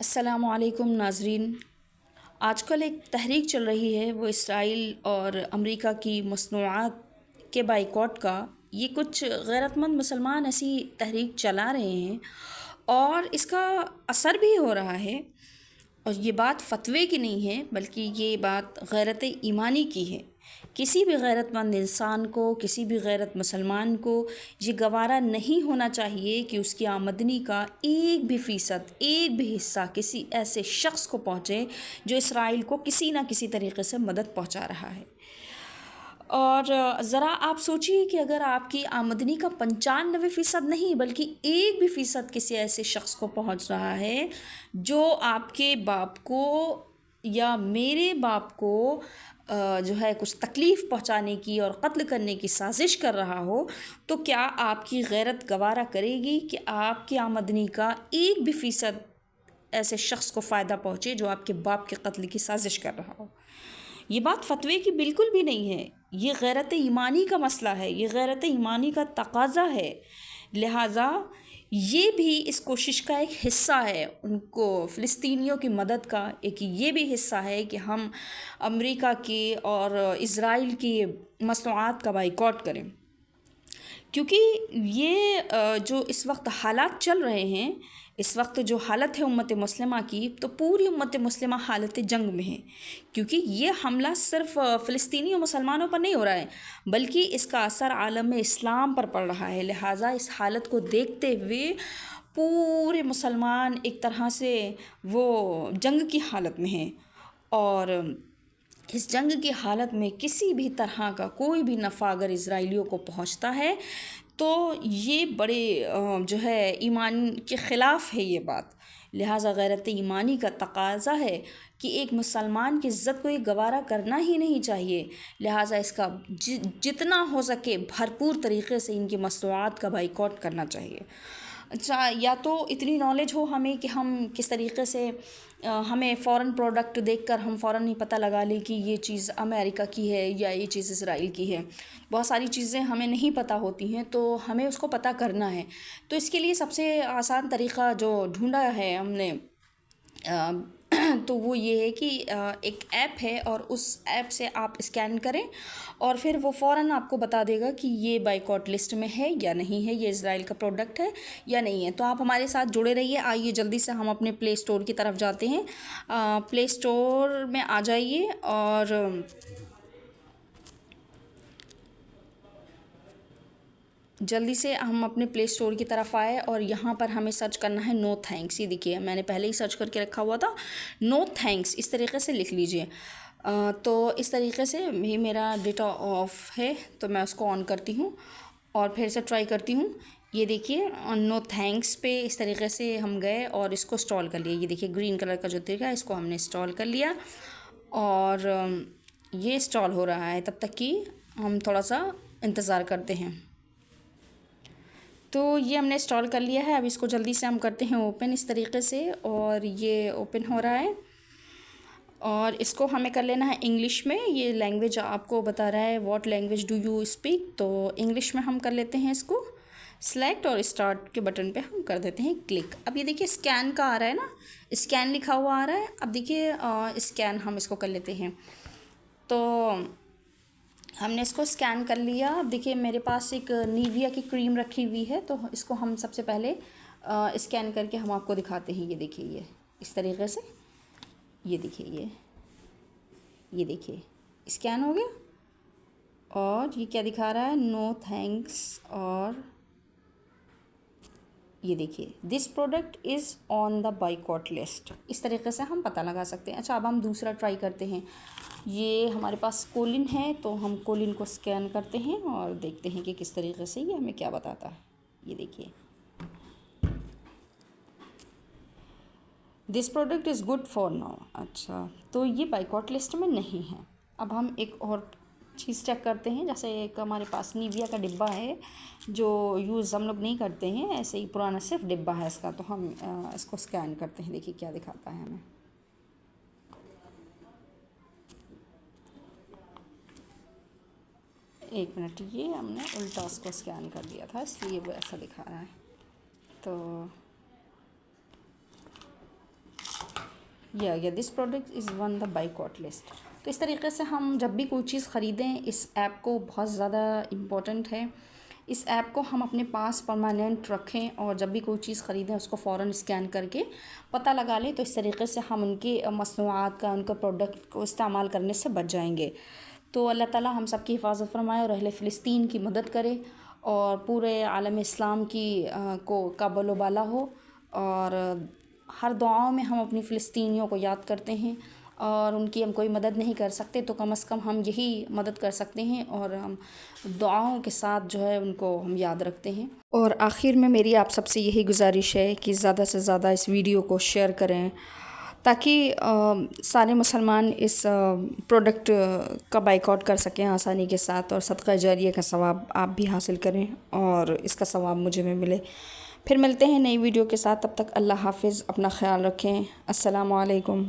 अस्सलामुअलैकुम नाज़रीन। आजकल एक तहरीक चल रही है, वो इसराइल और अमेरिका की मसनूआत के बाइकॉट का। ये कुछ गैरतमंद मुसलमान ऐसी तहरीक चला रहे हैं और इसका असर भी हो रहा है। और ये बात फ़तवे की नहीं है, बल्कि ये बात गैरत ईमानी की है। किसी भी गैरतमंद इंसान को, किसी भी गैरत मुसलमान को ये गवारा नहीं होना चाहिए कि उसकी आमदनी का एक भी फ़ीसद, एक भी हिस्सा किसी ऐसे शख्स को पहुँचे जो इसराइल को किसी ना किसी तरीके से मदद पहुँचा रहा है। और ज़रा आप सोचिए कि अगर आपकी आमदनी का 95% नहीं बल्कि एक भी फ़ीसद किसी ऐसे शख्स को पहुंच रहा है जो आपके बाप को या मेरे बाप को जो है कुछ तकलीफ़ पहुंचाने की और कत्ल करने की साजिश कर रहा हो, तो क्या आपकी गैरत गवारा करेगी कि आपकी आमदनी का एक भी फ़ीसद ऐसे शख्स को फ़ायदा पहुँचे जो आपके बाप के कत्ल की साजिश कर रहा हो? ये बात फ़तवे की बिल्कुल भी नहीं है। ये गैरत ईमानी का मसला है, ये गैरत ईमानी का तकाज़ा है। लिहाजा ये भी इस कोशिश का एक हिस्सा है, उनको फ़िलिस्तीनियों की मदद का एक ये भी हिस्सा है कि हम अमेरिका की और इज़राइल की मसनूआत का बाइकॉट करें। क्योंकि ये जो इस वक्त हालात चल रहे हैं, इस वक्त जो हालत है उम्मत मुस्लिमा की, तो पूरी उम्मत मुस्लिमा हालत जंग में है। क्योंकि ये हमला सिर्फ फ़िलिस्तीनी और मुसलमानों पर नहीं हो रहा है, बल्कि इसका असर आलम इस्लाम पर पड़ रहा है। लिहाजा इस हालत को देखते हुए पूरे मुसलमान एक तरह से वो जंग की हालत में हैं। और इस जंग की हालत में किसी भी तरह का कोई भी नफ़ा अगर इज़राइलियों को पहुंचता है तो ये बड़े जो है ईमान के ख़िलाफ़ है ये बात। लिहाजा गैरत ईमानी का तकाज़ा है कि एक मुसलमान की इज़्ज़त को ये गवारा करना ही नहीं चाहिए। लिहाजा इसका जितना हो सके भरपूर तरीक़े से इनकी मसनूआत का बाइकॉट करना चाहिए। अच्छा, या तो इतनी नॉलेज हो हमें कि हम किस तरीके से हमें फ़ॉरेन प्रोडक्ट देखकर हम फ़ौरन ही पता लगा लें कि ये चीज़ अमेरिका की है या ये चीज़ इज़राइल की है। बहुत सारी चीज़ें हमें नहीं पता होती हैं, तो हमें उसको पता करना है। तो इसके लिए सबसे आसान तरीक़ा जो ढूँढा है हमने तो वो ये है कि एक ऐप है और उस ऐप से आप स्कैन करें और फिर वो फ़ौरन आपको बता देगा कि ये बाइकॉट लिस्ट में है या नहीं है, ये इज़राइल का प्रोडक्ट है या नहीं है। तो आप हमारे साथ जुड़े रहिए। आइए जल्दी से हम अपने प्ले स्टोर की तरफ जाते हैं। प्ले स्टोर में आ जाइए और जल्दी से हम अपने प्ले स्टोर की तरफ आए और यहाँ पर हमें सर्च करना है नो थैंक्स। ये देखिए मैंने पहले ही सर्च करके रखा हुआ था, नो थैंक्स, इस तरीके से लिख लीजिए। तो इस तरीके से भी मेरा डेटा ऑफ है, तो मैं उसको ऑन करती हूँ और फिर से ट्राई करती हूँ। ये देखिए नो थैंक्स पे इस तरीके से हम गए और इसको इंस्टॉल कर लिया। ये देखिए ग्रीन कलर का जो दिख रहा है, इसको हमने इंस्टॉल कर लिया और ये इंस्टॉल हो रहा है। तब तक कि हम थोड़ा सा इंतज़ार करते हैं। तो ये हमने इंस्टॉल कर लिया है। अब इसको जल्दी से हम करते हैं ओपन इस तरीके से और ये ओपन हो रहा है और इसको हमें कर लेना है इंग्लिश में। ये लैंग्वेज आपको बता रहा है what language do you speak, तो इंग्लिश में हम कर लेते हैं इसको सेलेक्ट और स्टार्ट के बटन पे हम कर देते हैं क्लिक। अब ये देखिए स्कैन का आ रहा है ना, स्कैन लिखा हुआ आ रहा है। अब देखिए स्कैन हम इसको कर लेते हैं। तो हमने इसको स्कैन कर लिया। अब देखिए मेरे पास एक निविया की क्रीम रखी हुई है, तो इसको हम सबसे पहले स्कैन करके हम आपको दिखाते हैं। ये देखिए ये इस तरीके से, ये देखिए ये देखिए स्कैन हो गया और ये क्या दिखा रहा है, नो थैंक्स। और ये देखिए this product is on the boycott list. इस तरीके से हम पता लगा सकते हैं। अच्छा, अब हम दूसरा ट्राई करते हैं। ये हमारे पास कोलिन है, तो हम कोलिन को स्कैन करते हैं और देखते हैं कि किस तरीके से ये हमें क्या बताता है। ये देखिए this product is good for now. अच्छा, तो ये बाइकॉट लिस्ट में नहीं है। अब हम एक और चीज़ चेक करते हैं। जैसे एक हमारे पास निविया का डिब्बा है जो यूज़ हम लोग नहीं करते हैं, ऐसे ही पुराना सिर्फ डिब्बा है इसका, तो हम इसको स्कैन करते हैं। देखिए क्या दिखाता है हमें। एक मिनट, ये हमने उल्टा उसको स्कैन कर दिया था इसलिए वो ऐसा दिखा रहा है। तो या this product is one the boycott list. तो इस तरीके से हम जब भी कोई चीज़ ख़रीदें, इस ऐप को बहुत ज़्यादा इम्पोर्टेंट है। इस ऐप को हम अपने पास परमानेंट रखें और जब भी कोई चीज़ ख़रीदें उसको फ़ौरन स्कैन करके पता लगा लें, तो इस तरीके से हम उनकी मसनूआत का, उनका प्रोडक्ट को इस्तेमाल करने से बच जाएंगे। तो अल्लाह ताला हम सब की हिफाजत फरमाए और अहले फ़िलिस्तीन की मदद करे और पूरे आलम इस्लाम की का बलोबाला हो। और हर दुआओं में हम अपनी फ़िलिस्तीनियों को याद करते हैं और उनकी हम कोई मदद नहीं कर सकते तो कम से कम हम यही मदद कर सकते हैं और हम दुआओं के साथ जो है उनको हम याद रखते हैं। और आखिर में मेरी आप सबसे यही गुजारिश है कि ज़्यादा से ज़्यादा इस वीडियो को शेयर करें ताकि सारे मुसलमान इस प्रोडक्ट का बाइकआउट कर सकें आसानी के साथ और सदका जारिया का सवाब आप भी हासिल करें और इसका सवाब मुझे भी मिले। फिर मिलते हैं नई वीडियो के साथ, तब तक अल्लाह हाफ़िज़, अपना ख़्याल रखें। अस्सलामु अलैकुम।